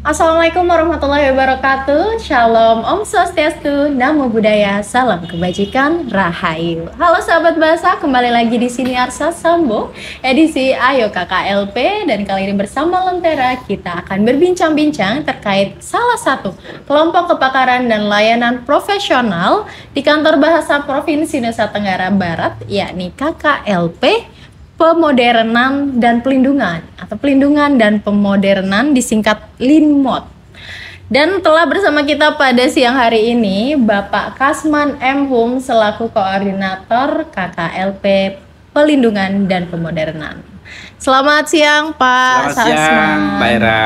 Assalamualaikum warahmatullahi wabarakatuh. Shalom, Om Swastiastu, Namo Buddhaya, Salam Kebajikan, Rahayu. Halo sahabat bahasa, kembali lagi di sini Arsa Sambo, edisi Ayo KKLP, dan kali ini bersama Lentera kita akan berbincang-bincang terkait salah satu kelompok kepakaran dan layanan profesional di Kantor Bahasa Provinsi Nusa Tenggara Barat, yakni KKLP Pemodernan dan Pelindungan atau Pelindungan dan Pemodernan disingkat LINMOD. Dan telah bersama kita pada siang hari ini Bapak Kasman M. Hum selaku Koordinator KKLP Pelindungan dan Pemodernan. Selamat siang Pak. Selamat siang Mbak Era.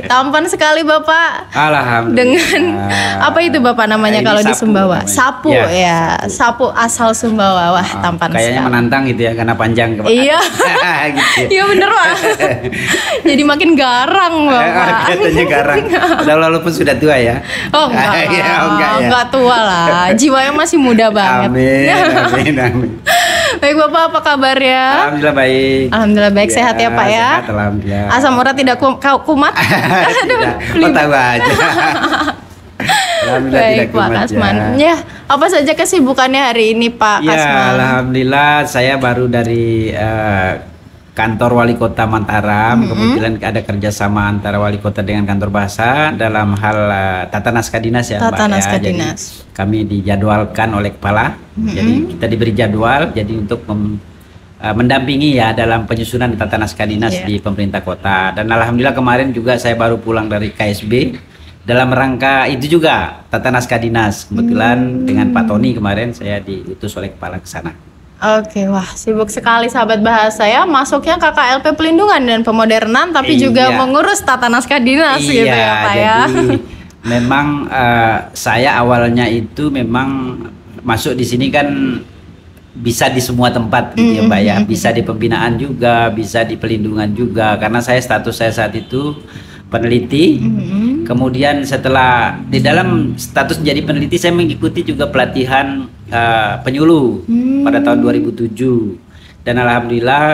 Tampan sekali Bapak. Alhamdulillah. Dengan apa itu Bapak namanya kalau di Sumbawa? Namanya. Sapu Ya, sapu asal Sumbawa. Wah, tampan kayaknya sekali. menantang gitu ya karena panjang. Iya. Gitu. Iya bener Pak. Jadi makin garang Bapak. Katanya garang. Udah walaupun sudah tua ya. Oh enggak, Ya, enggak ya. enggak tua lah. Jiwanya masih muda banget. Amin. Baik Bapak, apa kabarnya? Alhamdulillah baik. Alhamdulillah baik, sehat ya Pak ya. Sehat, alhamdulillah. Asam urat tidak kumat. Tidak. Oh, tahu aja. Alhamdulillah tidak Baik Pak kumat Kasman. Ya, apa saja kesibukannya hari ini Pak Ya, Kasman? alhamdulillah saya baru dari kantor wali kota Mataram. Kebetulan ada kerjasama antara wali kota dengan kantor bahasa dalam hal tata naskah dinas ya Tata Mbak naskah ya. Jadi dinas. kami dijadwalkan oleh kepala. Jadi kita diberi jadwal jadi untuk mendampingi ya dalam penyusunan tata naskah dinas Yeah. di pemerintah kota. Dan alhamdulillah kemarin juga saya baru pulang dari KSB dalam rangka itu juga tata naskah dinas. Kebetulan dengan Pak Tony kemarin saya diutus oleh kepala ke sana. Oke, wah sibuk sekali sahabat bahasa ya. Masuknya KKLP Pelindungan dan Pemodernan, tapi juga Iya. mengurus tata naskah dinas gitu ya Pak ya. Jadi memang saya awalnya itu memang masuk di sini kan bisa di semua tempat gitu ya Mbak ya. Bisa di pembinaan juga, bisa di pelindungan juga. Karena status saya saat itu peneliti. Kemudian setelah di dalam status menjadi peneliti saya mengikuti juga pelatihan penyuluh pada tahun 2007. Dan alhamdulillah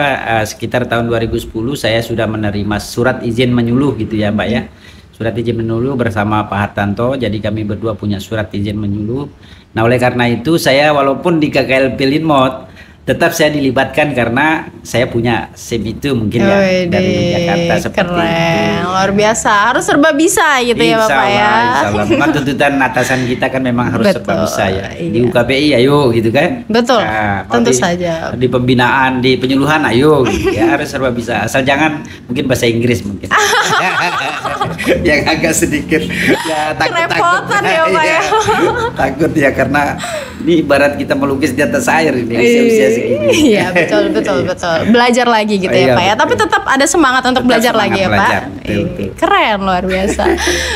sekitar tahun 2010 saya sudah menerima surat izin menyuluh gitu ya Mbak ya. Surat izin menyuluh bersama Pak Hartanto. Jadi kami berdua punya surat izin menyuluh. Nah oleh karena itu saya walaupun di KKLP LINMOD tetap saya dilibatkan karena saya punya SIM itu mungkin ya dari Jakarta seperti keren, itu. luar biasa. Harus serba bisa gitu ya Bapak ya. Insya Allah. Memang tuntutan atasan kita kan memang harus Betul, serba bisa ya. Di iya. UKBI ayo gitu kan. Betul, Nah, tentu di, saja. Di pembinaan, di penyuluhan ayo gitu ya, harus serba bisa. Asal jangan mungkin bahasa Inggris mungkin. Yang agak sedikit ya Kerepotan ya, Pak ya. Takut ya karena ini ibarat kita melukis di atas air ini usia segini. Iya betul. Belajar lagi gitu ya Iya, Pak ya. betul. Tapi tetap ada semangat untuk Tetap belajar semangat lagi ya belajar, Pak. betul. Keren luar biasa.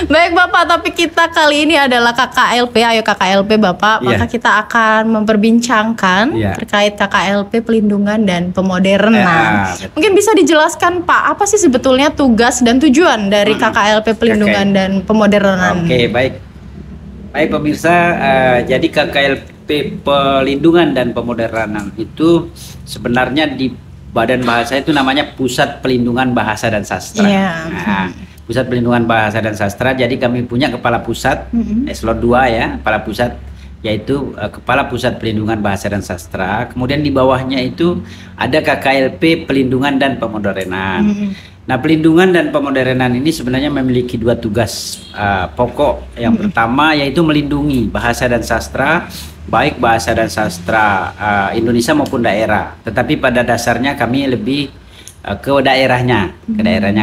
Baik Bapak, tapi kita kali ini adalah KKLP, ayo KKLP Bapak. Iya. Maka kita akan memperbincangkan Iya. terkait KKLP Pelindungan dan Pemodernan. betul. Mungkin bisa dijelaskan Pak, apa sih sebetulnya tugas dan tujuan dari KKLP Pelindungan dan Pemodernan? Oke, baik. Baik pemirsa, jadi KKLP Pelindungan dan Pemodernan itu sebenarnya di Badan Bahasa itu namanya Pusat Pelindungan Bahasa dan Sastra. Iya. Nah, Pusat Pelindungan Bahasa dan Sastra. Jadi kami punya kepala pusat, eselon 2 ya, kepala pusat yaitu Kepala Pusat Pelindungan Bahasa dan Sastra. Kemudian di bawahnya itu ada KKLP Pelindungan dan Pemodernan. Nah, pelindungan dan pemodernan ini sebenarnya memiliki dua tugas pokok. Yang pertama yaitu melindungi bahasa dan sastra, baik bahasa dan sastra Indonesia maupun daerah. Tetapi pada dasarnya kami lebih ke daerahnya,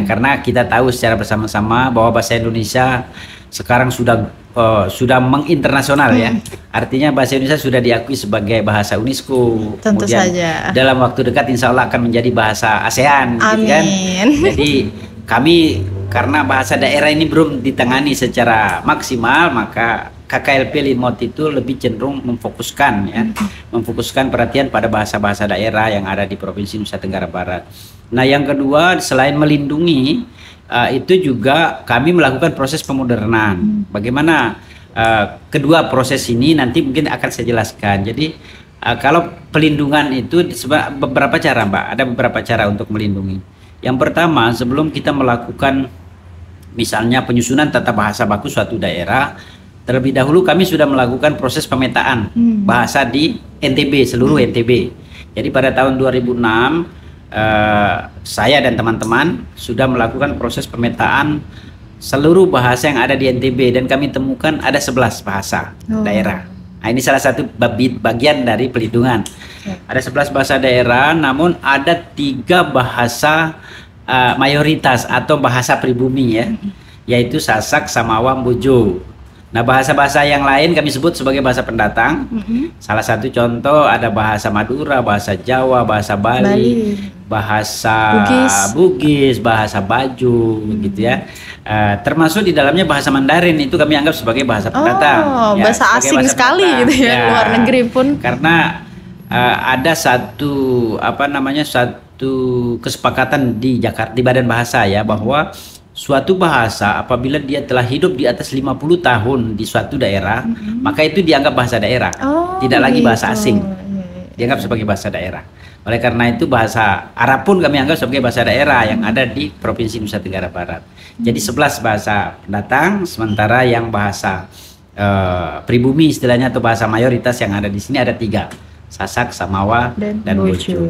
karena kita tahu secara bersama-sama bahwa bahasa Indonesia sekarang sudah menginternasional ya. Artinya bahasa Indonesia sudah diakui sebagai bahasa UNESCO. Tentu Kemudian saja. dalam waktu dekat insya Allah akan menjadi bahasa ASEAN gitu kan. Amin. Jadi kami karena bahasa daerah ini belum ditangani secara maksimal, maka KKLP LINMOD itu lebih cenderung memfokuskan perhatian pada bahasa-bahasa daerah yang ada di Provinsi Nusa Tenggara Barat. Nah, yang kedua selain melindungi itu juga kami melakukan proses pemodernan. Bagaimana kedua proses ini nanti mungkin akan saya jelaskan. Jadi kalau pelindungan itu beberapa cara Mbak, ada beberapa cara untuk melindungi. Yang pertama sebelum kita melakukan misalnya penyusunan tata bahasa baku suatu daerah, terlebih dahulu kami sudah melakukan proses pemetaan bahasa di NTB, seluruh NTB. Jadi pada tahun 2006 saya dan teman-teman sudah melakukan proses pemetaan seluruh bahasa yang ada di NTB, dan kami temukan ada 11 bahasa daerah. Nah, ini salah satu bagian dari pelindungan. Ada 11 bahasa daerah, namun ada 3 bahasa mayoritas atau bahasa pribumi ya, yaitu Sasak, Samawa, Bojo. Nah, bahasa-bahasa yang lain kami sebut sebagai bahasa pendatang. Salah satu contoh ada bahasa Madura, bahasa Jawa, bahasa Bali, bahasa Bugis, bahasa Baju, gitu ya. Termasuk di dalamnya bahasa Mandarin, itu kami anggap sebagai bahasa pendatang. Ya, bahasa asing bahasa sekali pendatang, gitu ya, luar negeri pun. Karena ada satu satu kesepakatan di Jakarta, di Badan Bahasa ya, bahwa suatu bahasa apabila dia telah hidup di atas 50 tahun di suatu daerah, maka itu dianggap bahasa daerah, tidak lagi bahasa asing, dianggap sebagai bahasa daerah. Oleh karena itu bahasa Arab pun kami anggap sebagai bahasa daerah yang ada di Provinsi Nusa Tenggara Barat. Jadi 11 bahasa pendatang, sementara yang bahasa pribumi istilahnya atau bahasa mayoritas yang ada di sini ada 3. Sasak, Samawa, dan Bojo.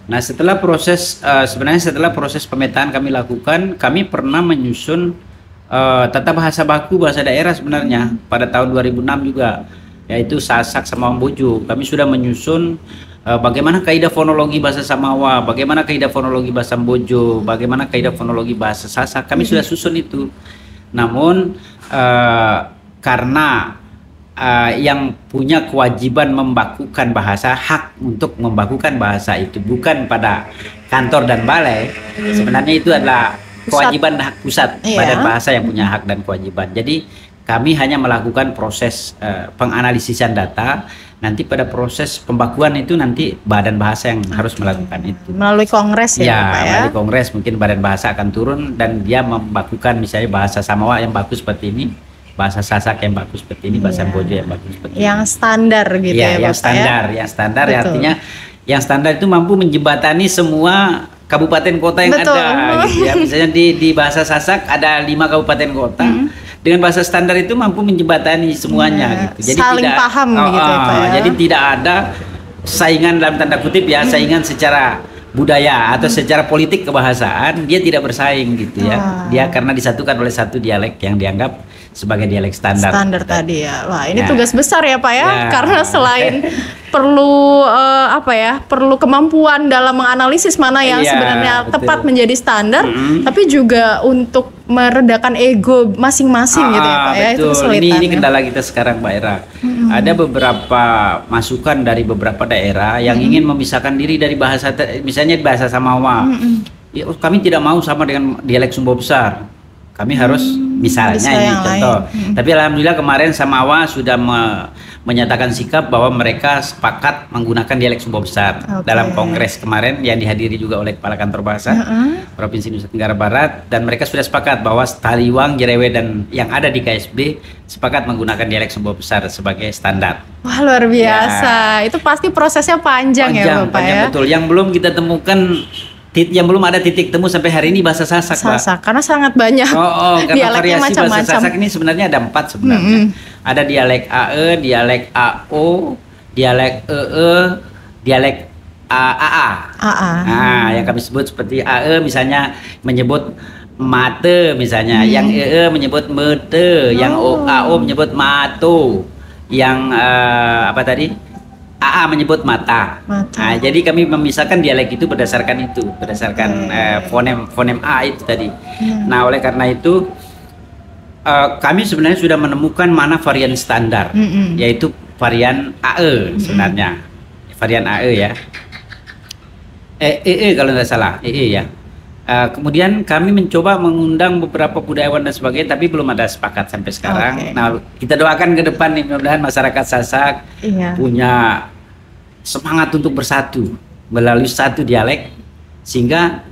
Nah, setelah proses sebenarnya setelah proses pemetaan kami lakukan, kami pernah menyusun tata bahasa baku bahasa daerah sebenarnya pada tahun 2006 juga, yaitu Sasak, Samawa, Bojo. Kami sudah menyusun bagaimana kaidah fonologi bahasa Samawa, bagaimana kaidah fonologi bahasa Bojo, bagaimana kaidah fonologi bahasa Sasak. Kami sudah susun itu. Namun karena yang punya kewajiban membakukan bahasa, hak untuk membakukan bahasa itu bukan pada kantor dan balai, sebenarnya itu adalah kewajiban hak pusat, Badan Bahasa yang punya hak dan kewajiban. Jadi kami hanya melakukan proses penganalisisan data, nanti pada proses pembakuan itu nanti Badan Bahasa yang harus melakukan itu. Melalui kongres ya, Pak, ya? Melalui kongres mungkin Badan Bahasa akan turun dan dia membakukan misalnya bahasa Samawa yang bagus seperti ini, bahasa Sasak yang bagus seperti ini, bahasa Bojo yang bagus seperti ini. Yang standar gitu ya, yang standar, yang standar ya, artinya yang standar itu mampu menjembatani semua kabupaten kota yang ada gitu ya. Misalnya di bahasa Sasak ada 5 kabupaten kota. Dengan bahasa standar itu mampu menjembatani semuanya gitu. Jadi saling tidak paham gitu ya. Jadi tidak ada saingan dalam tanda kutip ya, saingan secara budaya atau secara politik kebahasaan, dia tidak bersaing gitu ya. Dia karena disatukan oleh satu dialek yang dianggap sebagai dialek standar. Standar tadi ya. Wah, ini tugas besar ya, Pak ya. Karena selain perlu perlu kemampuan dalam menganalisis mana yang sebenarnya tepat menjadi standar, tapi juga untuk meredakan ego masing-masing gitu ya, Pak ya. Itu kesulitan. Ini kendala kita sekarang, Mbak Era. Ada beberapa masukan dari beberapa daerah yang ingin memisahkan diri dari bahasa, misalnya bahasa Samawa. Ya, kami tidak mau sama dengan dialek Sumba Besar. Kami harus misalnya ini contoh. Tapi alhamdulillah kemarin Samawa sudah menyatakan sikap bahwa mereka sepakat menggunakan dialek Sumba Besar dalam kongres kemarin yang dihadiri juga oleh Kepala Kantor Bahasa Provinsi Nusa Tenggara Barat, dan mereka sudah sepakat bahwa Taliwang, Jerewe dan yang ada di KSB sepakat menggunakan dialek Sumba Besar sebagai standar. Wah, luar biasa. Itu pasti prosesnya panjang ya, Bapak ya. Betul. Yang belum kita temukan, yang belum ada titik temu sampai hari ini bahasa Sasak, Pak. Karena sangat banyak. Karena variasi bahasa Sasak ini sebenarnya ada 4 sebenarnya. Ada dialek AE, dialek AO, dialek dialek AA. Nah, yang kami sebut seperti AE misalnya menyebut mate misalnya, yang menyebut mete, yang AO menyebut mato, yang apa tadi? AA menyebut mata. Nah, jadi kami memisahkan dialek itu berdasarkan fonem A itu tadi. Nah, oleh karena itu kami sebenarnya sudah menemukan mana varian standar, yaitu varian AE sebenarnya, varian AE ya, kalau nggak salah, ya. Kemudian kami mencoba mengundang beberapa budayawan dan sebagainya, tapi belum ada sepakat sampai sekarang. Nah, kita doakan ke depan nih, mudah-mudahan masyarakat Sasak punya semangat untuk bersatu melalui satu dialek, sehingga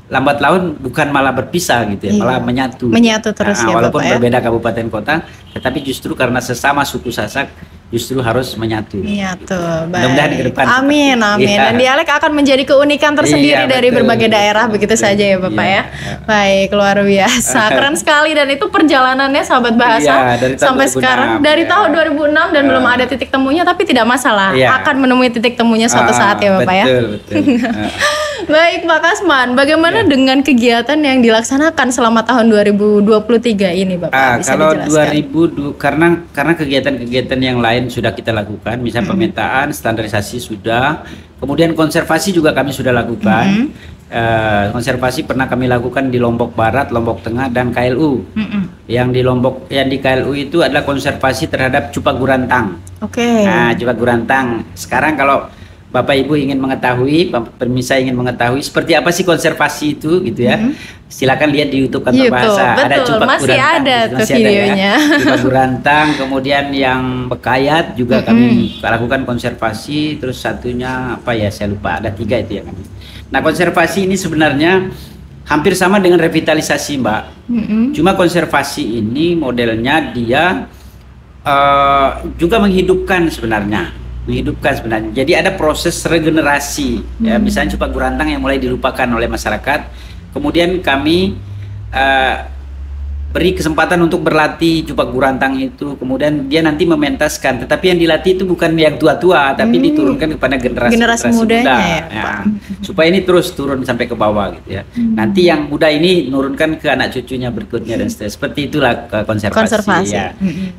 lambat laun bukan malah berpisah gitu ya, malah menyatu. Menyatu terus ya, walaupun Bapak, berbeda kabupaten kota, tetapi justru karena sesama suku Sasak justru harus menyatu. Menyatu, baik. Mudah-mudahan ke depan. Amin, amin. Iya. Dan dialek akan menjadi keunikan tersendiri Iya, dari betul. berbagai daerah, begitu Betul. saja ya Bapak Iya. ya. Baik, luar biasa. Keren sekali, dan itu perjalanannya sahabat bahasa Iya, dari tahun sampai 2006, sekarang. Dari ya. tahun 2006 dan belum ada titik temunya, tapi tidak masalah. Iya. Akan menemui titik temunya suatu saat ya Bapak ya. Betul, betul. Baik Pak Kasman, bagaimana Ya. dengan kegiatan yang dilaksanakan selama tahun 2023 ini Bapak? Bisa Kalau dijelaskan? karena kegiatan-kegiatan yang lain sudah kita lakukan, misalnya pemetaan, standarisasi sudah, kemudian konservasi juga kami sudah lakukan. Konservasi pernah kami lakukan di Lombok Barat, Lombok Tengah, dan KLU. Yang di KLU itu adalah konservasi terhadap cupak gurantang. Oke. Nah, cupak gurantang. Sekarang kalau Bapak Ibu ingin mengetahui, Permisa ingin mengetahui seperti apa sih konservasi itu, gitu ya. Silakan lihat di YouTube Kantor YouTube, Bahasa. Ada betul. cupak Masih gurantang. ada gitu, tuh masih ada videonya. ya. Cupak gurantang, kemudian yang bekayat juga kami lakukan konservasi. Terus satunya apa ya? Saya lupa. Ada 3 itu ya kami. Nah, konservasi ini sebenarnya hampir sama dengan revitalisasi, Mbak. Cuma konservasi ini modelnya dia juga menghidupkan sebenarnya. Jadi ada proses regenerasi, ya, misalnya cupak gurantang yang mulai dilupakan oleh masyarakat, kemudian kami beri kesempatan untuk berlatih cupak gurantang itu, kemudian dia nanti mementaskan, tetapi yang dilatih itu bukan yang tua-tua, tapi diturunkan kepada generasi Mudanya muda, ya, Pak. supaya ini terus turun sampai ke bawah gitu ya. Nanti yang muda ini nurunkan ke anak cucunya berikutnya dan seterusnya. Seperti itulah konservasi. Ya.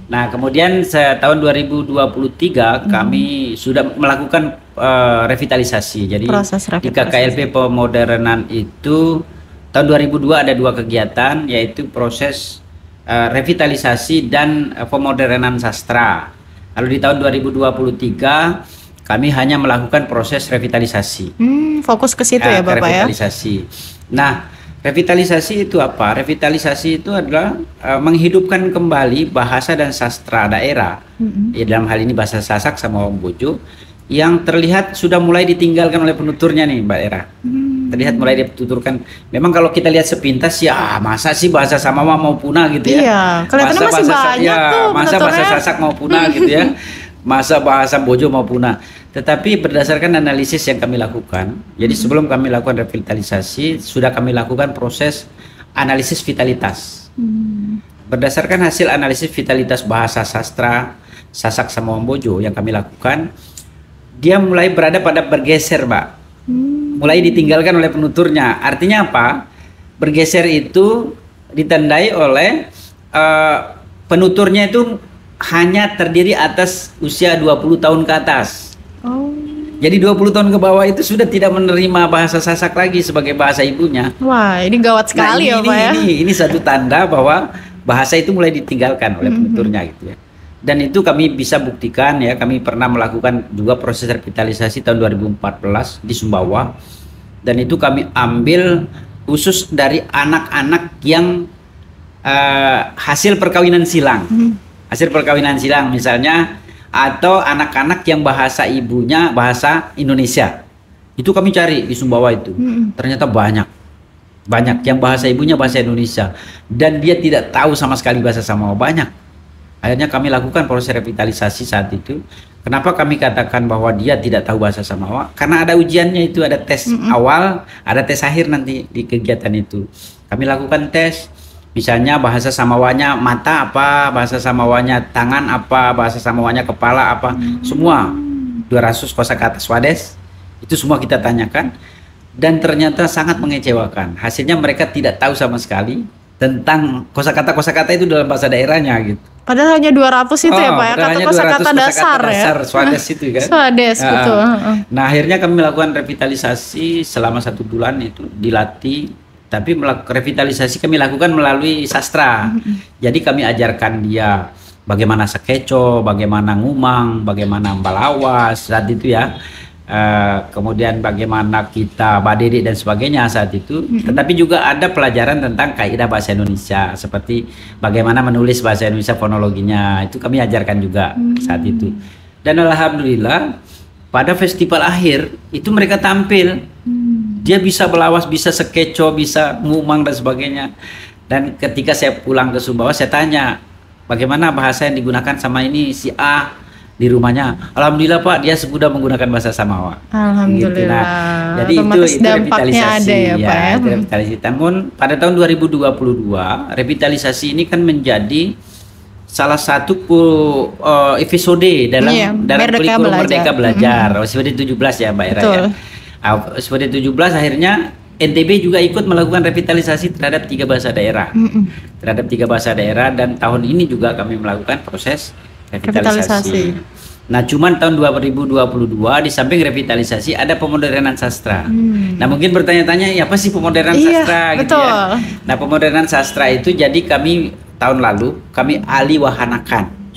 Nah, kemudian tahun 2023 kami sudah melakukan revitalisasi. Jadi Proses di revitalisasi. KKLP Pemodernan itu tahun 2002 ada 2 kegiatan, yaitu proses revitalisasi dan pemodernan sastra. Lalu di tahun 2023 kami hanya melakukan proses revitalisasi. Fokus ke situ ya Bapak ya. Revitalisasi. Nah, revitalisasi itu apa? Revitalisasi itu adalah menghidupkan kembali bahasa dan sastra daerah. Ya, dalam hal ini bahasa Sasak sama Bojo yang terlihat sudah mulai ditinggalkan oleh penuturnya nih, Mbak Era. Terlihat mulai dituturkan. Memang kalau kita lihat sepintas ya, masa sih bahasa Samawa mau punah gitu ya. Iya, kelihatannya masih banyak tuh masa bahasa penuturnya. Sasak mau punah gitu ya. Masa bahasa Bojo mau punah. Tetapi berdasarkan analisis yang kami lakukan, jadi sebelum kami lakukan revitalisasi, sudah kami lakukan proses analisis vitalitas. Berdasarkan hasil analisis vitalitas bahasa sastra Sasak sama Bojo yang kami lakukan, dia mulai berada pada bergeser, Mbak. Mulai ditinggalkan oleh penuturnya. Artinya apa? Bergeser itu ditandai oleh penuturnya itu hanya terdiri atas usia 20 tahun ke atas. Jadi 20 tahun ke bawah itu sudah tidak menerima bahasa Sasak lagi sebagai bahasa ibunya. Wah, ini gawat sekali ya Pak ya. Ini satu tanda bahwa bahasa itu mulai ditinggalkan oleh penuturnya gitu ya. Dan itu kami bisa buktikan ya, kami pernah melakukan juga proses revitalisasi tahun 2014 di Sumbawa. Dan itu kami ambil khusus dari anak-anak yang hasil perkawinan silang. Hasil perkawinan silang misalnya, atau anak-anak yang bahasa ibunya bahasa Indonesia. Itu kami cari di Sumbawa itu. Ternyata banyak yang bahasa ibunya bahasa Indonesia dan dia tidak tahu sama sekali bahasa Samawa, banyak. Akhirnya kami lakukan proses revitalisasi saat itu. Kenapa kami katakan bahwa dia tidak tahu bahasa Samawa? Karena ada ujiannya itu, ada tes awal, ada tes akhir nanti di kegiatan itu. Kami lakukan tes, misalnya bahasa Samawanya mata apa, bahasa Samawanya tangan apa, bahasa Samawanya kepala apa, semua 200 kosakata Swades itu semua kita tanyakan, dan ternyata sangat mengecewakan. Hasilnya mereka tidak tahu sama sekali tentang kosakata itu dalam bahasa daerahnya gitu. Padahal hanya 200 itu ya Pak ya, kata kosakata dasar ya. Swades itu kan. Swades, betul. Nah, akhirnya kami melakukan revitalisasi selama 1 bulan itu dilatih. Tapi revitalisasi kami lakukan melalui sastra. Jadi kami ajarkan dia bagaimana sakeco, bagaimana ngumang, bagaimana mbalawas saat itu ya. Kemudian bagaimana kita badede dan sebagainya saat itu. Tetapi juga ada pelajaran tentang kaidah bahasa Indonesia, seperti bagaimana menulis bahasa Indonesia fonologinya, itu kami ajarkan juga saat itu. Dan alhamdulillah pada festival akhir itu mereka tampil. Dia bisa belawas, bisa sekeco, bisa ngumang dan sebagainya. Dan ketika saya pulang ke Sumbawa, saya tanya bagaimana bahasa yang digunakan sama ini si A. di rumahnya. Alhamdulillah Pak, dia sudah menggunakan bahasa Samawa. Alhamdulillah. Gitu. Nah, jadi Otomatis itu dampaknya revitalisasi ada ya, Pak ya. itu revitalisasi. Namun pada tahun 2022 revitalisasi ini kan menjadi salah satu episode dalam kurikulum Merdeka Belajar. Episode 17 ya Mbak Era ya. Episode 17 akhirnya NTB juga ikut melakukan revitalisasi terhadap 3 bahasa daerah. Terhadap 3 bahasa daerah, dan tahun ini juga kami melakukan proses revitalisasi. Nah, cuman tahun 2022 di samping revitalisasi ada pemodernan sastra. Nah, mungkin bertanya-tanya, ya apa sih pemodernan sastra gitu ya. Nah, pemodernan sastra itu jadi kami tahun lalu kami aliwahanakan.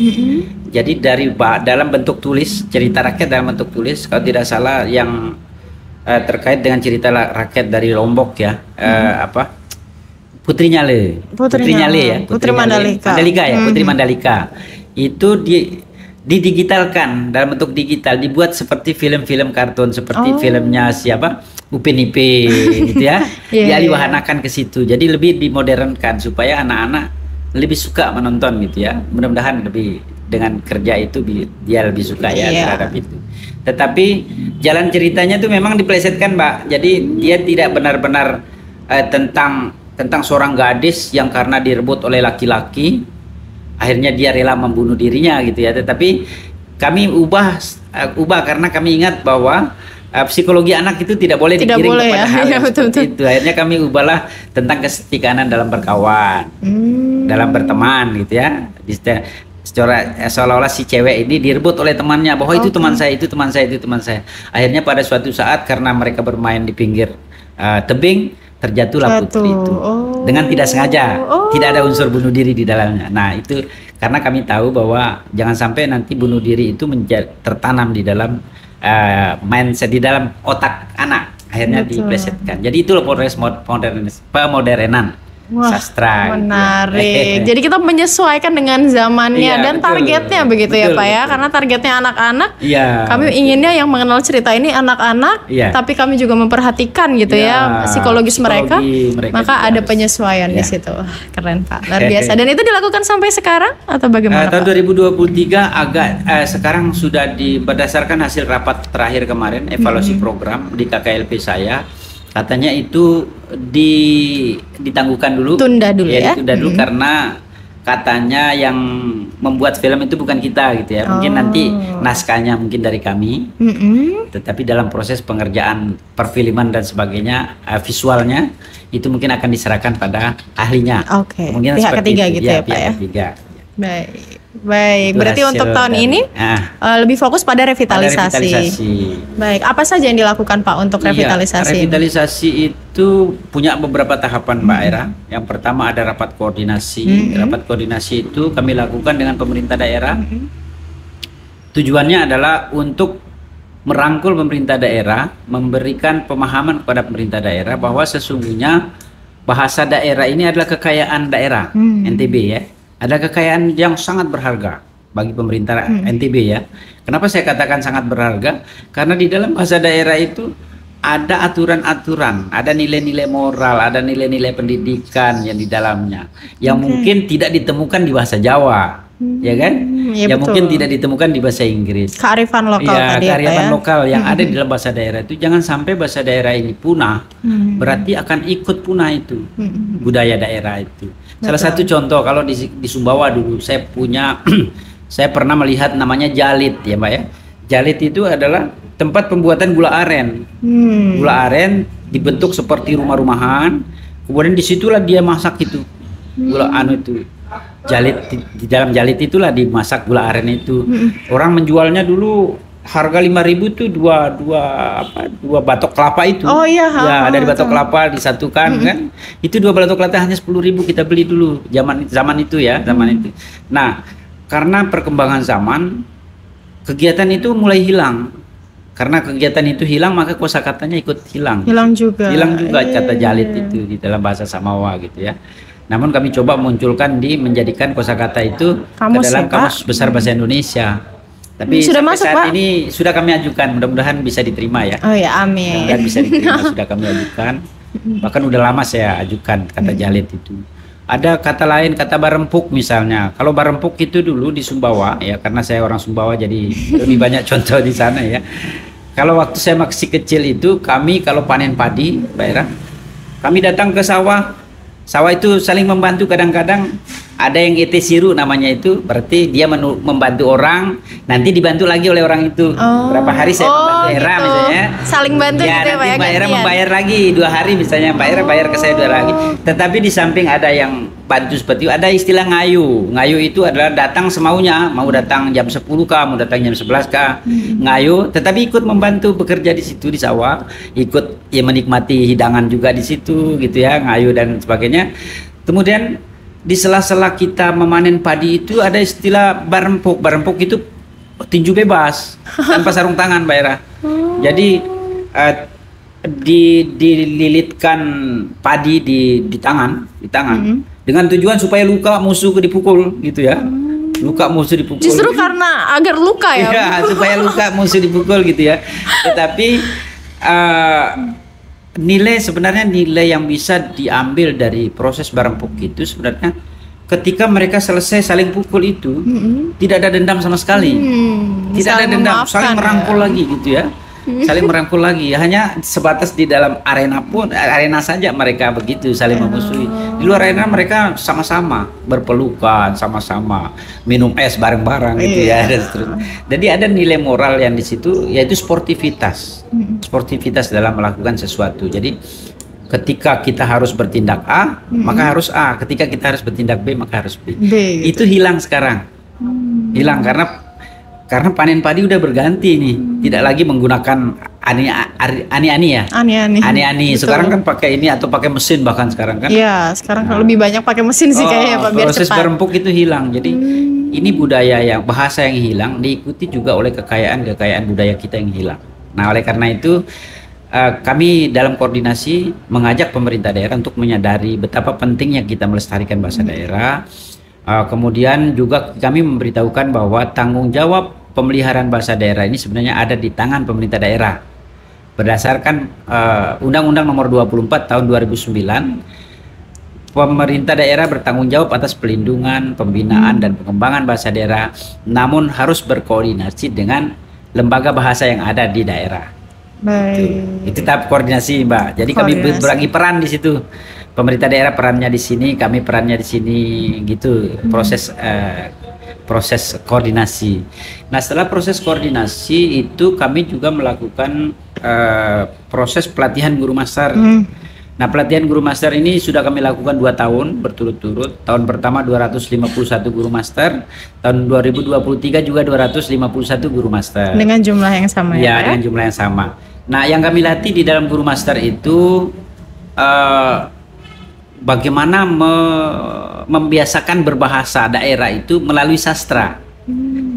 Jadi dalam bentuk tulis, cerita rakyat dalam bentuk tulis, kalau tidak salah yang terkait dengan cerita rakyat dari Lombok ya, Putri Nyale ya, Putri Mandalika ya, Putri Mandalika itu didigitalkan dalam bentuk digital, dibuat seperti film-film kartun, seperti filmnya siapa, Upin Ipin gitu ya. Dialiwahanakan ke situ, jadi lebih dimodernkan supaya anak-anak lebih suka menonton gitu ya. Mudah-mudahan lebih dengan kerja itu dia lebih suka ya terhadap itu. Tetapi jalan ceritanya itu memang diplesetkan Mbak. Jadi dia tidak benar-benar tentang seorang gadis yang karena direbut oleh laki-laki akhirnya dia rela membunuh dirinya gitu ya. Tetapi kami ubah karena kami ingat bahwa psikologi anak itu tidak boleh dikirim kepada hal yang seperti itu. Akhirnya kami ubahlah tentang kesetikanan dalam berkawan, dalam berteman gitu ya. Seolah-olah si cewek ini direbut oleh temannya bahwa itu teman saya, itu teman saya, itu teman saya. Akhirnya pada suatu saat karena mereka bermain di pinggir tebing, terjatuhlah putri itu dengan tidak sengaja, tidak ada unsur bunuh diri di dalamnya. Nah, itu karena kami tahu bahwa jangan sampai nanti bunuh diri itu tertanam di dalam mindset, di dalam otak anak, akhirnya diplesetkan. Jadi itu loh proses pemodernan sastra. Menarik. Jadi kita menyesuaikan dengan zamannya dan targetnya begitu ya Pak ya. Karena targetnya anak-anak. Kami inginnya yang mengenal cerita ini anak-anak, tapi kami juga memperhatikan gitu ya psikologis mereka. Maka ada penyesuaian di situ. Keren Pak, luar biasa. Dan itu dilakukan sampai sekarang atau bagaimana Pak? Tahun 2023 sekarang sudah berdasarkan hasil rapat terakhir kemarin evaluasi program di KKLP saya. Katanya itu ditangguhkan dulu, ditunda dulu karena katanya yang membuat film itu bukan kita gitu ya. Mungkin nanti naskahnya mungkin dari kami, tetapi dalam proses pengerjaan perfilman dan sebagainya, visualnya itu mungkin akan diserahkan pada ahlinya. Mungkin pihak ketiga gitu ya Pak ya. Ketiga. Baik. Berarti untuk tahun ini lebih fokus pada revitalisasi. Baik, apa saja yang dilakukan Pak untuk revitalisasi? Revitalisasi itu punya beberapa tahapan Mbak Era. Yang pertama ada rapat koordinasi. Rapat koordinasi itu kami lakukan dengan pemerintah daerah. Tujuannya adalah untuk merangkul pemerintah daerah, memberikan pemahaman kepada pemerintah daerah bahwa sesungguhnya bahasa daerah ini adalah kekayaan daerah NTB ya. Ada kekayaan yang sangat berharga bagi pemerintah NTB ya. Kenapa saya katakan sangat berharga? Karena di dalam bahasa daerah itu ada aturan-aturan, ada nilai-nilai moral, ada nilai-nilai pendidikan yang di dalamnya, yang mungkin tidak ditemukan di bahasa Jawa, ya kan? Yang mungkin tidak ditemukan di bahasa Inggris. Kearifan lokal tadi kearifan lokal yang ada di dalam bahasa daerah itu. Jangan sampai bahasa daerah ini punah, berarti akan ikut punah itu budaya daerah itu. Salah satu contoh kalau di Sumbawa dulu saya punya saya pernah melihat namanya jalit ya Mbak ya. Jalit itu adalah tempat pembuatan gula aren. Gula aren dibentuk seperti rumah-rumahan. Kemudian disitulah dia masak itu gula itu. Jalit di dalam jalit itulah dimasak gula aren itu. Orang menjualnya dulu harga 5.000 tuh dua batok kelapa itu. Dari batok kelapa disatukan kan. Itu 2 batok kelapa hanya 10.000 kita beli dulu zaman itu ya, zaman itu. Nah, karena perkembangan zaman kegiatan itu mulai hilang. Karena kegiatan itu hilang maka kosakatanya ikut hilang. Hilang juga kata jalit itu di dalam bahasa Samawa gitu ya. Namun kami coba menjadikan kosakata itu ke dalam Kamus Besar Bahasa Indonesia. Tapi sudah masuk saat Pak? Ini sudah kami ajukan, mudah-mudahan bisa diterima ya. Amin. Mudah-mudahan bisa diterima, sudah kami ajukan. Bahkan udah lama saya ajukan kata jalit itu. Ada kata lain, kata barempuk misalnya. Kalau barempuk itu dulu di Sumbawa ya, karena saya orang Sumbawa jadi lebih banyak contoh di sana ya. Kalau waktu saya masih kecil itu kami kalau panen padi, Mbak Era, kami datang ke sawah. Sawah itu saling membantu, kadang-kadang ada yang ET siru namanya itu, berarti dia membantu orang, nanti dibantu lagi oleh orang itu. Berapa hari saya membantu Era gitu. misalnya. Saling bantu Ya, gitu ya, Pak nanti ya, Mbak Era gantian. membayar lagi 2 hari misalnya, Mbak Era bayar ke saya 2 hari lagi. Tetapi di samping ada yang bantu seperti itu, ada istilah ngayu. Ngayu itu adalah datang semaunya, mau datang jam 10 kah, mau datang jam 11 kah, ngayu, tetapi ikut membantu bekerja di situ di sawah, ikut ya menikmati hidangan juga di situ gitu ya, ngayu dan sebagainya. Kemudian di sela-sela kita memanen padi itu ada istilah barempuk. Barempuk itu tinju bebas tanpa sarung tangan, Mbak Era. Jadi dililitkan padi di tangan, dengan tujuan supaya luka musuh dipukul gitu ya. Luka musuh dipukul. Justru karena agar luka ya. Iya, supaya luka musuh dipukul gitu ya. Tetapi sebenarnya nilai yang bisa diambil dari proses barempuk itu sebenarnya ketika mereka selesai saling pukul itu tidak ada dendam sama sekali. Tidak ada dendam, saling merangkul lagi gitu ya. Saling merangkul lagi, hanya sebatas di dalam arena saja mereka begitu saling memusuhi. Di luar arena mereka sama-sama berpelukan, sama-sama minum es bareng-bareng gitu ya dan seterusnya. Jadi ada nilai moral yang di situ, yaitu sportivitas. Sportivitas dalam melakukan sesuatu. Jadi ketika kita harus bertindak A, maka harus A. Ketika kita harus bertindak B, maka harus B. Gitu. Itu hilang sekarang. Hilang karena panen padi udah berganti nih, tidak lagi menggunakan ani-ani ya. Ani-ani. Sekarang kan pakai ini atau pakai mesin bahkan sekarang kan. Iya, sekarang lebih banyak pakai mesin sih kayaknya Pak, biar proses cepat. barempuk itu hilang. Jadi ini budaya yang bahasa yang hilang diikuti juga oleh kekayaan budaya kita yang hilang. Nah, oleh karena itu kami dalam koordinasi mengajak pemerintah daerah untuk menyadari betapa pentingnya kita melestarikan bahasa daerah. Kemudian juga kami memberitahukan bahwa tanggung jawab pemeliharaan bahasa daerah ini sebenarnya ada di tangan pemerintah daerah. Berdasarkan Undang-Undang Nomor 24 Tahun 2009, pemerintah daerah bertanggung jawab atas pelindungan, pembinaan dan pengembangan bahasa daerah, namun harus berkoordinasi dengan lembaga bahasa yang ada di daerah. Baik. Itu tahap koordinasi, Mbak. Jadi kami berbagi peran di situ. Pemerintah daerah perannya di sini, kami perannya di sini, gitu. Proses koordinasi. Nah, setelah proses koordinasi itu kami juga melakukan proses pelatihan guru master. Nah, pelatihan guru master ini sudah kami lakukan 2 tahun berturut-turut. Tahun pertama 251 guru master, tahun 2023 juga 251 guru master. Dengan jumlah yang sama ya? Ya, dengan jumlah yang sama. Nah, yang kami latih di dalam guru master itu bagaimana membiasakan berbahasa daerah itu melalui sastra.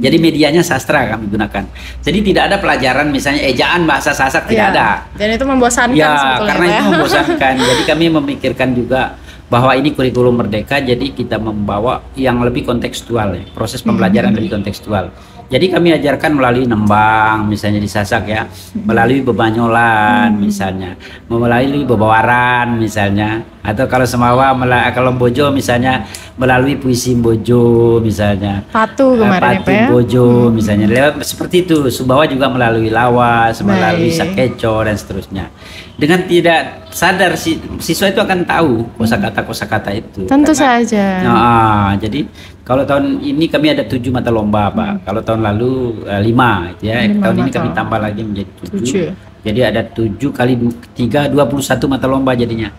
Jadi medianya sastra kami gunakan. Jadi tidak ada pelajaran misalnya ejaan bahasa Sasak, tidak ada. Dan itu membosankan Ya, sebetulnya, karena Pak, itu ya? membosankan. Jadi kami memikirkan juga bahwa ini kurikulum merdeka, jadi kita membawa yang lebih kontekstual ya, proses pembelajaran lebih kontekstual. Jadi kami ajarkan melalui nembang misalnya di Sasak ya, melalui bebanyolan misalnya, melalui bebawaran misalnya, atau kalau Semawa kalau Bojo misalnya melalui puisi Bojo misalnya. Patu kemarin ya, Pak, ya? Bojo misalnya, lewat seperti itu. Sumbawa juga melalui lawas, melalui sakeco dan seterusnya. Dengan tidak sadar siswa itu akan tahu kosakata itu. Tentu saja. Nah, jadi kalau tahun ini kami ada 7 mata lomba, Pak. Kalau tahun lalu 5 gitu ya. Tahun ini kami tambah lagi menjadi 7. Jadi ada 7 kali 3 21 mata lomba jadinya.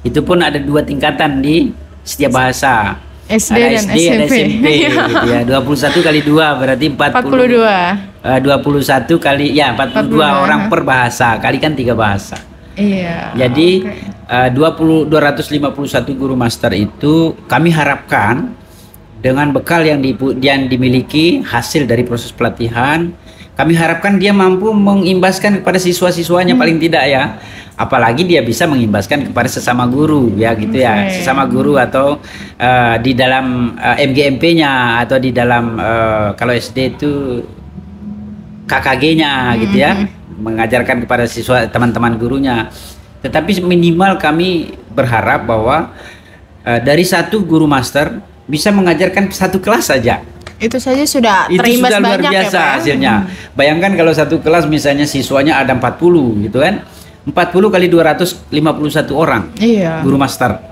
Itu pun ada 2 tingkatan di setiap bahasa. SD ada dan SD, ada SMP gitu ya. 21 kali 2 berarti 42. 21 kali 42 orang per bahasa. Kali kan 3 bahasa. Iya. Jadi 251 guru master itu kami harapkan dengan bekal yang dimiliki hasil dari proses pelatihan, kami harapkan dia mampu mengimbaskan kepada siswa-siswanya paling tidak ya. Apalagi dia bisa mengimbaskan kepada sesama guru ya gitu ya. Sesama guru atau di dalam MGMP-nya atau di dalam kalau SD itu KKG-nya gitu ya. Mengajarkan kepada siswa teman-teman gurunya. Tetapi minimal kami berharap bahwa dari satu guru master bisa mengajarkan satu kelas saja. Itu saja sudah Itu terimbas sudah luar banyak ya, biasa Pak, ya? hasilnya. Bayangkan kalau satu kelas misalnya siswanya ada 40 gitu kan. 40 kali 251 orang Iya. guru master.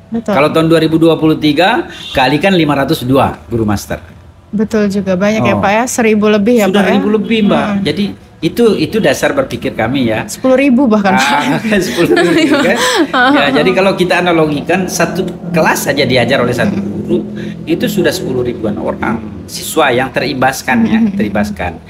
Betul. Kalau tahun 2023 kalikan 502 guru master. Betul juga banyak ya Oh. Pak ya, 1000 lebih ya Sudah Pak ya. 1000 lebih Mbak. Jadi itu dasar berpikir kami ya. 10.000 bahkan. Kan 10.000 kan. Ya, jadi kalau kita analogikan satu kelas saja diajar oleh satu guru itu sudah 10 ribuan orang siswa yang teribaskan ya, teribaskan.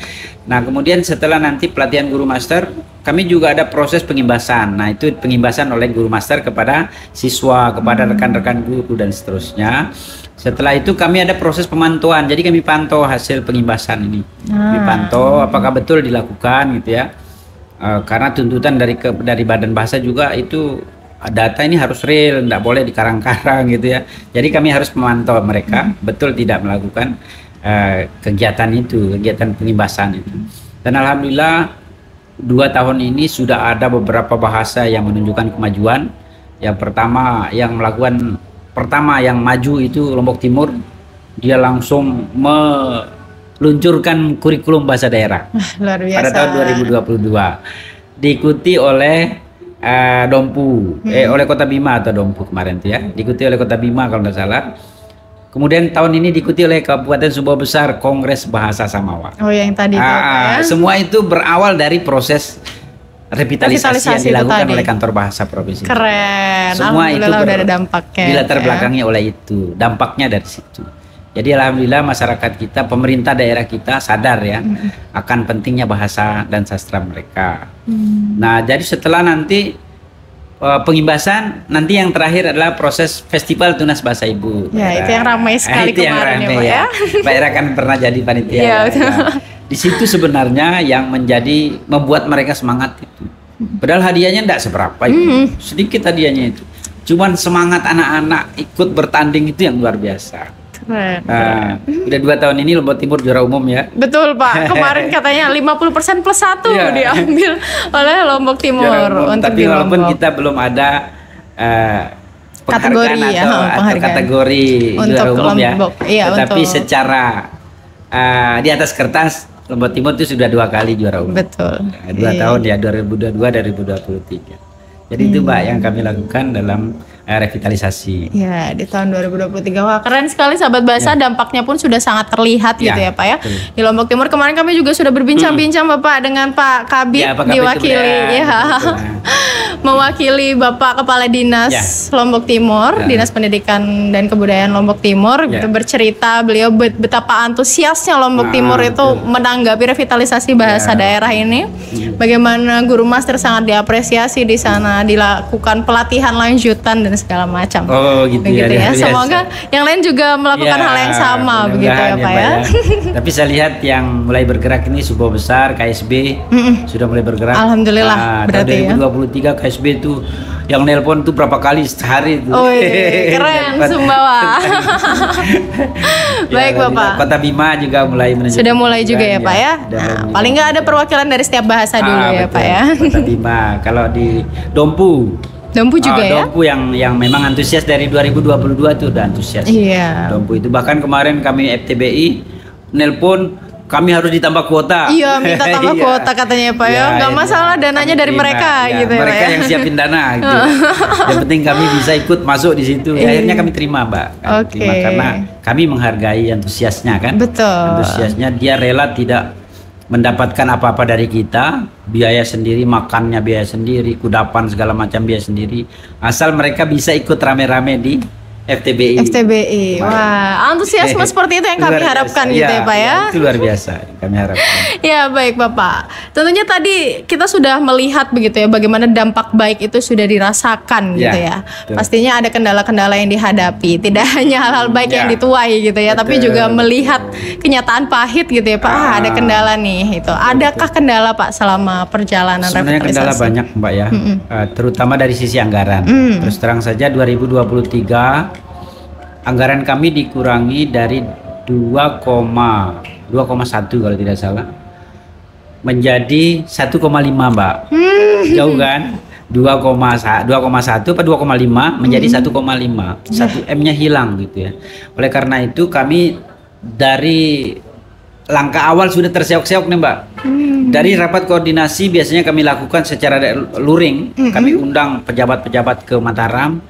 Nah, kemudian setelah nanti pelatihan guru master, kami juga ada proses pengimbasan. Nah, itu pengimbasan oleh guru master kepada siswa, kepada rekan-rekan guru dan seterusnya. Setelah itu kami ada proses pemantauan. Jadi kami pantau hasil pengimbasan ini. Kami pantau apakah betul dilakukan gitu ya. Karena tuntutan dari Badan Bahasa juga itu data ini harus real, tidak boleh dikarang-karang gitu ya. Jadi kami harus memantau mereka betul tidak melakukan kegiatan itu, kegiatan pengimbasan itu. Dan alhamdulillah 2 tahun ini sudah ada beberapa bahasa yang menunjukkan kemajuan. Yang pertama yang maju itu Lombok Timur, dia langsung meluncurkan kurikulum bahasa daerah Luar biasa. pada tahun 2022, diikuti oleh Dompu, oleh Kota Bima atau Dompu kemarin tuh ya, diikuti oleh Kota Bima kalau nggak salah. Kemudian tahun ini diikuti oleh Kabupaten Sumbawa Besar Kongres Bahasa Samawa. Oh, yang tadi itu Pak ya. Semua itu berawal dari proses revitalisasi yang Revitalisasi itu dilakukan tadi. oleh Kantor Bahasa Provinsi. Keren. Semua itu Alhamdulillah udah ada dampaknya. dilatar ya. belakangi oleh itu, dampaknya dari situ. Jadi alhamdulillah masyarakat kita, pemerintah daerah kita sadar ya akan pentingnya bahasa dan sastra mereka. Nah, jadi setelah nanti pengimbasan, nanti yang terakhir adalah proses Festival Tunas Bahasa Ibu. Ya, itu yang ramai sekali itu yang kemarin ya, ramai Pak ya. Mbak Era kan pernah jadi panitia. Iya, ya. betul. Nah, di situ sebenarnya yang membuat mereka semangat itu. Padahal hadiahnya enggak seberapa itu. Sedikit hadiahnya itu. Cuman semangat anak-anak ikut bertanding itu yang luar biasa. Keren. Nah, udah 2 tahun ini Lombok Timur juara umum ya. Betul Pak, kemarin katanya 50% plus 1 Iya. diambil oleh Lombok Timur Juara umum. untuk Tapi di walaupun Lombok. kita belum ada Kategori, penghargaan ya, atau penghargaan. kategori Untuk juara umum ya. Lombok, iya, Tetapi untuk- secara di atas kertas Lombok Timur itu sudah 2 kali juara umum. Betul. 2 Iya. tahun ya, 2022 2023. Jadi itu Mbak yang kami lakukan dalam revitalisasi. Ya, di tahun 2023. Wah, keren sekali sahabat bahasa, dampaknya pun sudah sangat terlihat gitu Ya, ya, Pak ya. betul. Di Lombok Timur kemarin kami juga sudah berbincang-bincang Bapak dengan Pak Kabid Ya, Pak Kabid diwakili itu, ya. betul. Mewakili Bapak Kepala Dinas Ya. Lombok Timur, Ya. Dinas Pendidikan dan Kebudayaan Lombok Timur, Ya. gitu, bercerita beliau betapa antusiasnya Lombok Ah, Timur itu betul. menanggapi revitalisasi bahasa Ya. daerah ini. Bagaimana guru master sangat diapresiasi di sana, dilakukan pelatihan lanjutan dan segala macam. Oh gitu, Begitu ya. luar biasa. Semoga yang lain juga melakukan Ya, hal yang sama begitu ya mudah-mudahan Pak ya. Tapi saya lihat yang mulai bergerak ini Sumbawa Besar, KSB sudah mulai bergerak. Alhamdulillah, Tahun berarti ya. 2023 KSB itu yang nelpon tuh berapa kali sehari tuh. Oh, keren Nelpon. Sumbawa. Ya, Baik Bapak. Kota Bima juga mulai menunjukkan. Sudah mulai juga ya Pak ya. Sudah Nah, mulai. paling nggak ada perwakilan dari setiap bahasa dulu ya Betul. Pak ya. Kota Bima. Kalau di Dompu. Dompu juga ya. Dompu yang memang antusias dari 2022 tuh udah antusias. Iya. Dompu itu bahkan kemarin kami FTBI nelpon kami harus ditambah kuota. Iya, minta tambah Iya. kuota katanya Pak ya. Nggak itu. masalah, dananya Kami dari terima, mereka ya. gitu ya Pak Mereka ya. yang siapin dana gitu. Yang penting kami bisa ikut masuk di situ. Ya, akhirnya kami terima, Mbak. Kami Oke. terima karena kami menghargai antusiasnya kan. Betul. Antusiasnya dia rela tidak mendapatkan apa-apa dari kita, biaya sendiri, makannya biaya sendiri, kudapan segala macam biaya sendiri, asal mereka bisa ikut rame-rame di FTBI. FTBI. Wah, antusiasme seperti itu yang kami Luar harapkan biasa. gitu ya Pak ya. Itu luar biasa yang kami harapkan. Ya baik Bapak. Tentunya tadi kita sudah melihat begitu ya bagaimana dampak baik itu sudah dirasakan gitu ya. betul. Pastinya ada kendala-kendala yang dihadapi. Tidak hanya hal-hal baik yang dituai gitu ya, tapi Betul. juga melihat kenyataan pahit gitu ya Pak. Ada kendala nih itu. Adakah kendala Pak selama perjalanan Sebenarnya kendala revitalisasi? banyak Mbak ya, terutama dari sisi anggaran. Terus terang saja 2023 anggaran kami dikurangi dari 2,1 kalau tidak salah menjadi 1,5 Mbak. Jauh kan? 2,1 apa 2,5 menjadi 1,5. 1M-nya hilang gitu ya. Oleh karena itu kami dari langkah awal sudah terseok-seok nih Mbak. Dari rapat koordinasi biasanya kami lakukan secara luring. Kami undang pejabat-pejabat ke Mataram.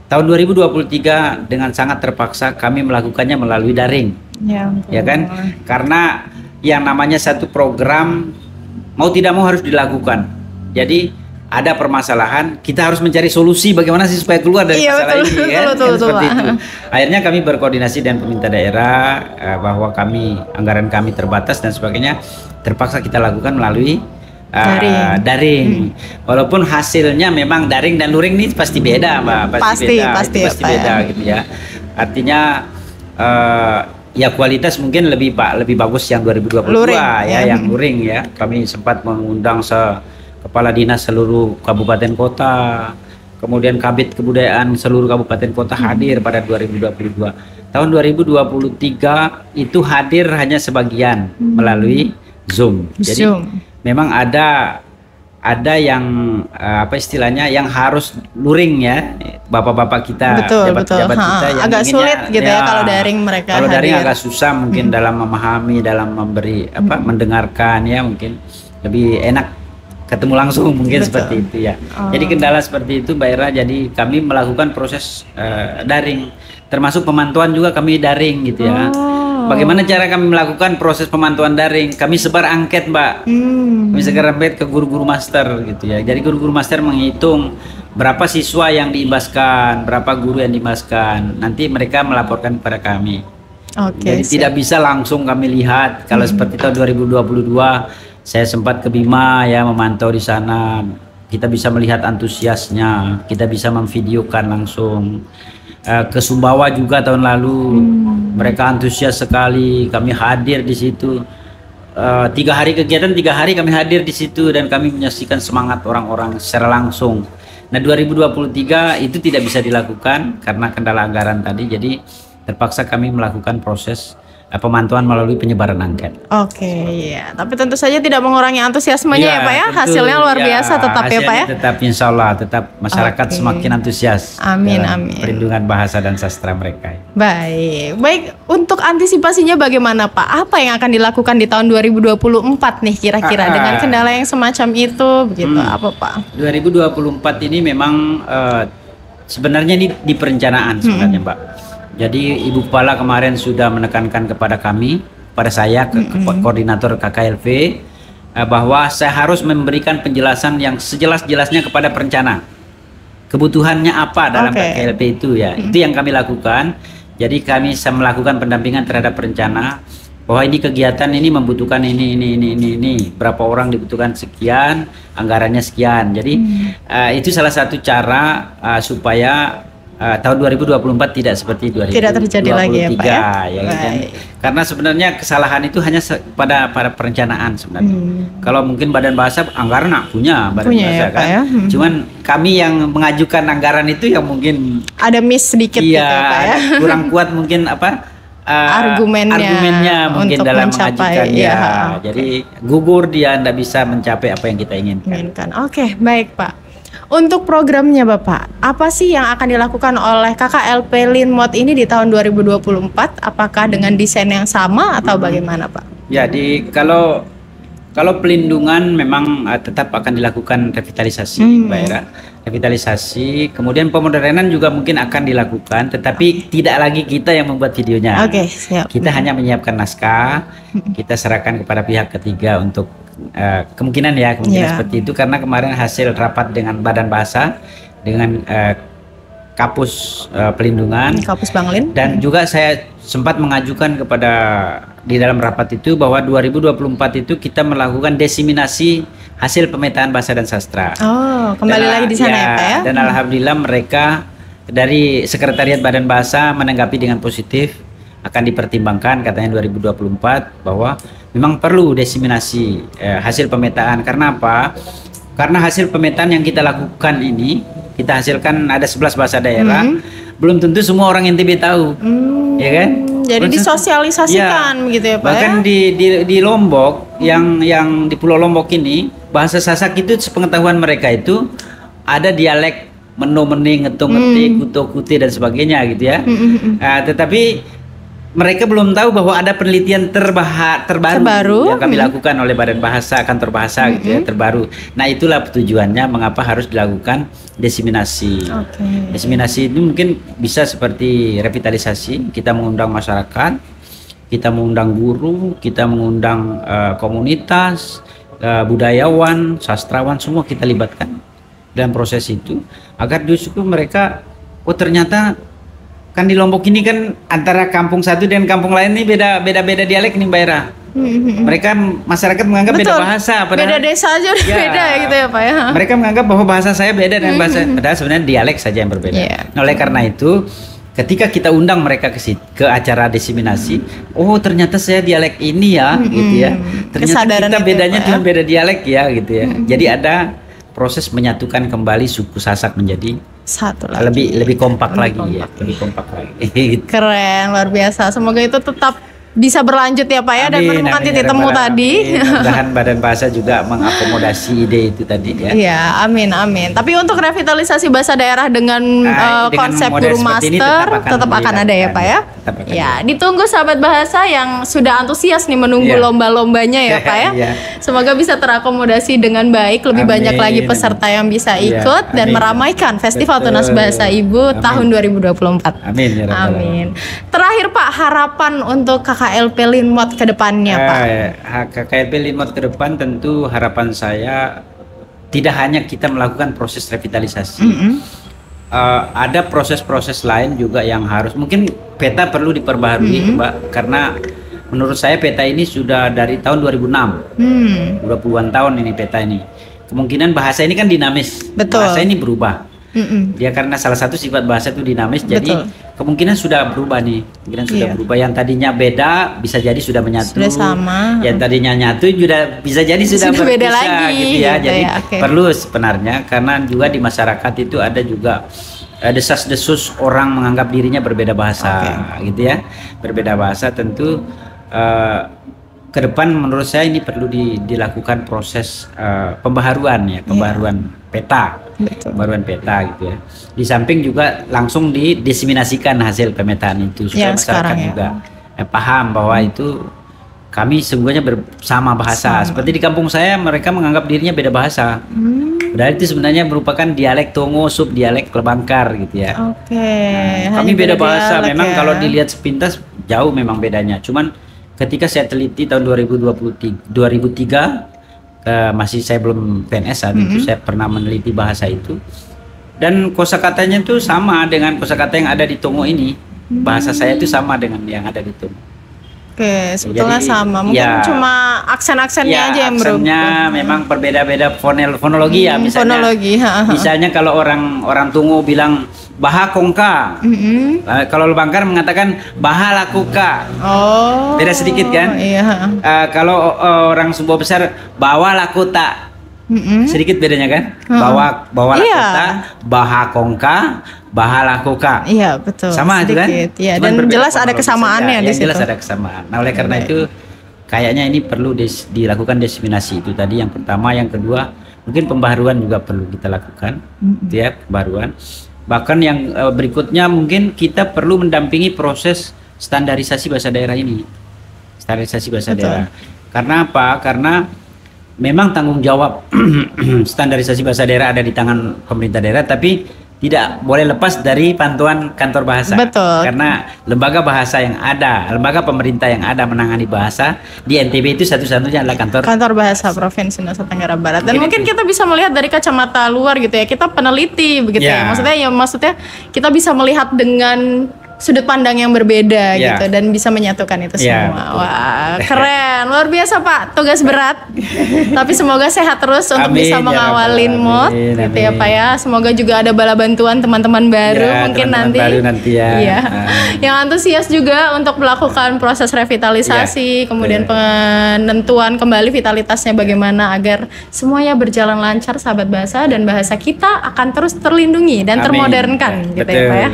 Tahun 2023 dengan sangat terpaksa kami melakukannya melalui daring. Ya kan? Karena yang namanya satu program mau tidak mau harus dilakukan. Jadi ada permasalahan, kita harus mencari solusi bagaimana sih supaya keluar dari masalah ini kan? Seperti itu. Akhirnya kami berkoordinasi dengan pemerintah daerah bahwa anggaran kami terbatas dan sebagainya, terpaksa kita lakukan melalui daring. Walaupun hasilnya memang daring dan luring ini pasti beda, Mbak. Pasti beda gitu ya. Artinya ya kualitas mungkin lebih bagus yang 2022 luring, yang luring ya. Kami sempat mengundang kepala dinas seluruh kabupaten kota, kemudian kabid kebudayaan seluruh kabupaten kota hadir pada 2022. Tahun 2023 itu hadir hanya sebagian melalui Zoom. Jadi memang ada yang apa istilahnya yang harus luring ya, bapak-bapak kita, pejabat-pejabat kita yang agak sulit gitu ya kalau daring mereka. Kalau daring agak susah mungkin dalam memahami, dalam memberi mendengarkan ya, mungkin lebih enak ketemu langsung mungkin seperti itu ya. Jadi kendala seperti itu Mbak Ira, jadi kami melakukan proses daring, termasuk pemantauan juga kami daring gitu ya. Bagaimana cara kami melakukan proses pemantauan daring? Kami sebar angket Mbak, kami sebar angket ke guru-guru master gitu ya. Jadi guru-guru master menghitung berapa siswa yang diimbaskan, berapa guru yang diimbaskan, nanti mereka melaporkan kepada kami. Jadi tidak bisa langsung kami lihat. Kalau seperti tahun 2022 saya sempat ke Bima ya, memantau di sana. Kita bisa melihat antusiasnya, kita bisa memvideokan langsung. Ke Sumbawa juga tahun lalu, mereka antusias sekali. Kami hadir di situ. 3 hari kegiatan, 3 hari kami hadir di situ dan kami menyaksikan semangat orang-orang secara langsung. Nah 2023 itu tidak bisa dilakukan karena kendala anggaran tadi. Jadi terpaksa kami melakukan proses pemantauan melalui penyebaran angket. Ya. Tapi tentu saja tidak mengurangi antusiasmenya ya Pak ya. Tentu, hasilnya luar biasa tetap ya Pak ya. Tetap insya Allah, tetap masyarakat semakin antusias. Amin. Perlindungan bahasa dan sastra mereka. Baik. Untuk antisipasinya bagaimana Pak? Apa yang akan dilakukan di tahun 2024 nih kira-kira dengan kendala yang semacam itu begitu? Apa Pak? 2024 ini memang sebenarnya ini di perencanaan sebenarnya Mbak. Jadi Ibu Kepala kemarin sudah menekankan kepada kami, pada saya, koordinator KKLV, bahwa saya harus memberikan penjelasan yang sejelas-jelasnya kepada perencana. Kebutuhannya apa dalam KKLV itu ya. Itu yang kami lakukan. Jadi kami melakukan pendampingan terhadap perencana, bahwa ini kegiatan ini membutuhkan ini. Berapa orang dibutuhkan sekian, anggarannya sekian. Jadi itu salah satu cara supaya tahun 2024 tidak seperti 2023 tidak terjadi lagi ya Pak ya kan? Karena sebenarnya kesalahan itu hanya pada perencanaan sebenarnya. Kalau mungkin badan bahasa anggaran punya badan bahasa ya, kan. Cuman kami yang mengajukan anggaran itu yang mungkin ada miss sedikit gitu ya Pak ya. Kurang kuat mungkin argumennya mungkin dalam mengajukan ya. Jadi gugur dia, tidak bisa mencapai apa yang kita inginkan. Baik Pak. Untuk programnya Bapak, apa sih yang akan dilakukan oleh KKLP Linmot ini di tahun 2024? Apakah dengan desain yang sama atau bagaimana Pak? Jadi kalau pelindungan memang tetap akan dilakukan revitalisasi Mbak Ira. Revitalisasi, kemudian pemodernan juga mungkin akan dilakukan, tetapi tidak lagi kita yang membuat videonya. Siap. Kita hanya menyiapkan naskah, kita serahkan kepada pihak ketiga untuk kemungkinan seperti itu, karena kemarin hasil rapat dengan badan bahasa, dengan kapus pelindungan, kapus Banglin, dan juga saya sempat mengajukan kepada di dalam rapat itu bahwa 2024 itu kita melakukan desiminasi hasil pemetaan bahasa dan sastra. Kembali lagi di sana ya Pak ya. Dan alhamdulillah mereka dari Sekretariat Badan Bahasa menanggapi dengan positif, akan dipertimbangkan katanya 2024 bahwa memang perlu desiminasi hasil pemetaan. Karena apa? Karena hasil pemetaan yang kita lakukan ini, kita hasilkan ada 11 bahasa daerah, belum tentu semua orang NTB tahu, ya kan? Jadi disosialisasikan gitu ya Pak. Bahkan di Lombok, yang di Pulau Lombok ini, bahasa Sasak itu sepengetahuan mereka itu ada dialek meno-meni, ngetung-ngetik, kuto-kuti dan sebagainya gitu ya. Tetapi mereka belum tahu bahwa ada penelitian terbaru yang kami lakukan oleh Badan Bahasa, Kantor Bahasa gitu ya, terbaru. Nah, itulah tujuannya mengapa harus dilakukan diseminasi. Diseminasi itu mungkin bisa seperti revitalisasi, kita mengundang masyarakat, kita mengundang guru, kita mengundang komunitas, budayawan, sastrawan, semua kita libatkan dalam proses itu agar justru mereka, oh ternyata kan di Lombok ini kan antara kampung satu dan kampung lain ini beda dialek nih Mbak Era. Mereka masyarakat menganggap beda bahasa, padahal beda desa aja udah beda gitu ya Pak ya. Mereka menganggap bahwa bahasa saya beda dengan bahasa, padahal sebenarnya dialek saja yang berbeda. Nah, oleh karena itu ketika kita undang mereka ke acara diseminasi, oh ternyata saya dialek ini ya, gitu ya. Ternyata kesadaran kita itu, bedanya Pak, cuma beda dialek ya, gitu ya. Jadi ada proses menyatukan kembali suku Sasak menjadi satu lagi. lebih kompak lagi ya, lebih kompak lagi. Keren, luar biasa. Semoga itu tetap bisa berlanjut ya Pak ya, dan menemukan titik temu tadi. Mudah-mudahan Badan Bahasa juga mengakomodasi ide itu tadi ya. Iya, amin amin. Tapi untuk revitalisasi bahasa daerah dengan konsep guru master tetap akan ada ya Pak ya. Ya, ditunggu sahabat bahasa yang sudah antusias nih menunggu lomba-lombanya ya Pak ya. Semoga bisa terakomodasi dengan baik, lebih banyak lagi peserta yang bisa ikut dan meramaikan Festival Tunas Bahasa Ibu tahun 2024. Amin ya Rabbal. Amin. Terakhir Pak, harapan untuk KKLP Linmot ke depannya Pak. KKLP Linmot ke depan tentu harapan saya tidak hanya kita melakukan proses revitalisasi. Ada proses-proses lain juga yang harus, mungkin peta perlu diperbaharui Mbak, karena menurut saya peta ini sudah dari tahun 2006. 20-an tahun ini peta ini. Kemungkinan bahasa ini kan dinamis. Betul. Bahasa ini berubah. Dia karena salah satu sifat bahasa itu dinamis, jadi kemungkinan sudah berubah nih. Kemungkinan sudah berubah. Yang tadinya beda bisa jadi sudah menyatu. Sudah sama. Yang tadinya nyatu juga bisa jadi sudah beda berpisah, lagi gitu ya. gitu Jadi ya, perlu sebenarnya, karena juga di masyarakat itu ada juga desas-desus orang menganggap dirinya berbeda bahasa, gitu ya. Berbeda bahasa tentu ke depan menurut saya ini perlu dilakukan proses pembaharuan ya, pembaharuan peta. Pembaruan peta gitu ya. Di samping juga langsung didiseminasikan hasil pemetaan itu supaya masyarakat juga paham bahwa itu kami sesungguhnya bersama bahasa. Seperti di kampung saya mereka menganggap dirinya beda bahasa. Padahal itu sebenarnya merupakan dialek Tongo, sub dialek Klebangkar gitu ya. Nah, kami beda bahasa. Memang kalau dilihat sepintas jauh memang bedanya. Cuman ketika saya teliti tahun 2003 masih saya belum PNS saat itu, saya pernah meneliti bahasa itu, dan kosakatanya itu sama dengan kosakata yang ada di Tongo ini. Bahasa saya itu sama dengan yang ada di Tongo. Oke, sebetulnya sama. Mungkin cuma aksen-aksennya aja yang berubah. Aksennya memang berbeda-beda, fonologi ya misalnya. Fonologi. Misalnya kalau orang Tongo bilang baha kongka, kalau Bangkar mengatakan baha lakuka. Beda sedikit kan? Iya. Kalau orang Sumba besar bawa lakuta. Sedikit bedanya kan? Bawa lakuta, baha kongka, baha lakuka. Iya, betul. Sama itu kan? Iya, dan jelas ada kesamaannya di situ. Jelas ada kesamaan. Nah, oleh karena itu kayaknya ini perlu dilakukan diseminasi itu tadi yang pertama, yang kedua mungkin pembaharuan juga perlu kita lakukan. Gitu ya, pembaharuan. Bahkan yang berikutnya mungkin kita perlu mendampingi proses standarisasi bahasa daerah ini. Standarisasi bahasa daerah. Karena apa? Karena memang tanggung jawab standarisasi bahasa daerah ada di tangan pemerintah daerah, tapi tidak boleh lepas dari pantauan kantor bahasa. Karena lembaga bahasa yang ada, lembaga pemerintah yang ada menangani bahasa di NTB itu satu-satunya adalah kantor bahasa Provinsi Nusa Tenggara Barat. Dan mungkin kita bisa melihat dari kacamata luar gitu ya, kita peneliti begitu ya. Maksudnya kita bisa melihat dengan sudut pandang yang berbeda gitu, dan bisa menyatukan itu semua. Wah, keren, luar biasa Pak, tugas berat. Tapi semoga sehat terus untuk bisa mengawal Linmot gitu ya Pak ya. Semoga juga ada bala bantuan teman-teman baru mungkin nanti. Yang antusias juga untuk melakukan proses revitalisasi, kemudian penentuan kembali vitalitasnya bagaimana agar semuanya berjalan lancar sahabat bahasa, dan bahasa kita akan terus terlindungi dan termodernkan gitu ya Pak ya.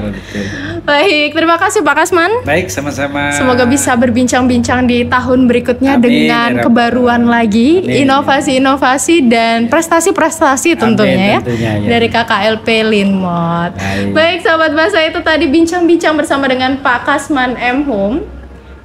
Baik, terima kasih Pak Kasman. Baik, sama-sama. Semoga bisa berbincang-bincang di tahun berikutnya Amin, dengan ya Rabbal kebaruan lagi, Amin. inovasi-inovasi dan prestasi-prestasi tentunya, tentunya, ya ya. dari KKLP Linmot. Baik. Baik, sahabat bahasa, itu tadi bincang-bincang bersama dengan Pak Kasman M. Hum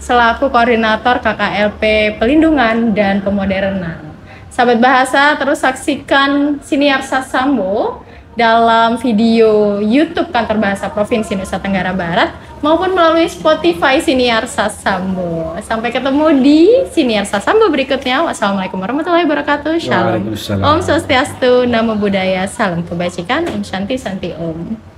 selaku koordinator KKLP Pelindungan dan Pemodernan. Sahabat bahasa, terus saksikan Siniar Sasambo dalam video YouTube Kantor Bahasa Provinsi Nusa Tenggara Barat maupun melalui Spotify Siniar Sasambo. Sampai ketemu di Siniar Sasambo berikutnya. Wassalamualaikum warahmatullahi wabarakatuh. Shalom. Waalaikumsalam. Om Swastiastu, Namo Buddhaya, salam kebajikan, Om Shanti Santi Om.